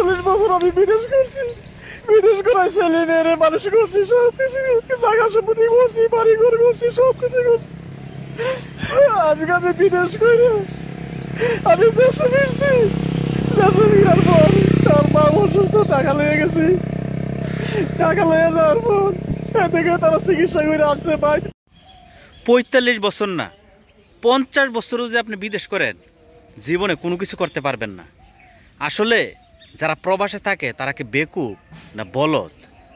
45 বছর আমি বিদেশ করছি, বিদেশ করাই ছেলে মেয়েরে মানুষ করছি, সবকিছু জায়গা সম্পত্তি করছি, বাড়ি ঘর করছি, সবকিছু করছি। আজকে আমি বিদেশ করে আমি দেশে ফিরছি। দেশে ফিরার পর তার মা অসুস্থ, টাকা লেগে গেছি, টাকা লেগে যাওয়ার পর এদিকে তারা চিকিৎসা করে আসছে। ভাই 45 বছর না 50 বছরও যে আপনি বিদেশ করেন, জীবনে কোনো কিছু করতে পারবেন না। আসলে যারা প্রবাসে থাকে তারা কি বেকুব না বলদ?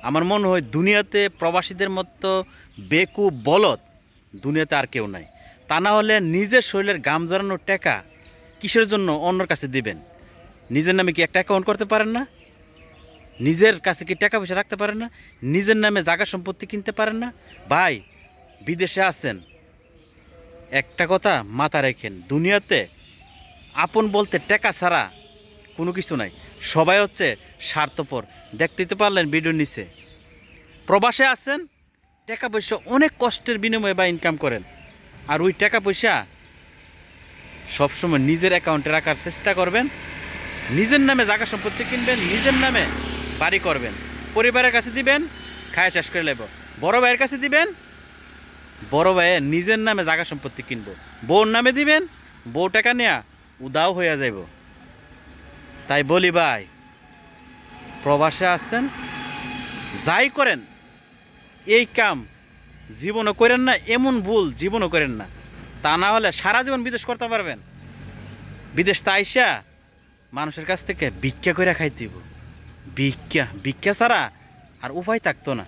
আমার মনে হয় দুনিয়াতে প্রবাসীদের মতো বেকুব বলদ দুনিয়াতে আর কেউ নাই। তা না হলে নিজের শরীরের গাম জড়ানোর টাকা কিসের জন্য অন্যর কাছে দিবেন? নিজের নামে কি একটা অ্যাকাউন্ট করতে পারেন না? নিজের কাছে কি টাকা পয়সা রাখতে পারেন না? নিজের নামে জায়গা সম্পত্তি কিনতে পারেন না? ভাই বিদেশে আছেন, একটা কথা মাথা রেখেন, দুনিয়াতে আপন বলতে টাকা ছাড়া কোনো কিছু নাই। সবাই হচ্ছে স্বার্থপর। দেখতেই তো পারলেন ভিডিওর নিচে। প্রবাসে আছেন, টাকা পয়সা অনেক কষ্টের বিনিময়ে বা ইনকাম করেন, আর ওই টাকা পয়সা সবসময় নিজের অ্যাকাউন্টে রাখার চেষ্টা করবেন। নিজের নামে জায়গা সম্পত্তি কিনবেন, নিজের নামে বাড়ি করবেন, পরিবারের কাছে দিবেন, খায় শেষ করে নেব। বড় ভাইয়ের কাছে দিবেন, বড় ভাইয়ের নিজের নামে জায়গা সম্পত্তি কিনবো, বউর নামে দিবেন, বউ টাকা নেয়া উদাও হয়ে যাইব। তাই বলি ভাই, প্রবাসে আছেন, যাই করেন এই কাম জীবনও করেন না, এমন ভুল জীবনও করেন না। তা না হলে সারা জীবন বিদেশ করতে পারবেন। বিদেশ তাইসা মানুষের কাছ থেকে ভিক্ষা করে খাইতে দিব। ভিক্ষা ছাড়া আর উপায় থাকতো না।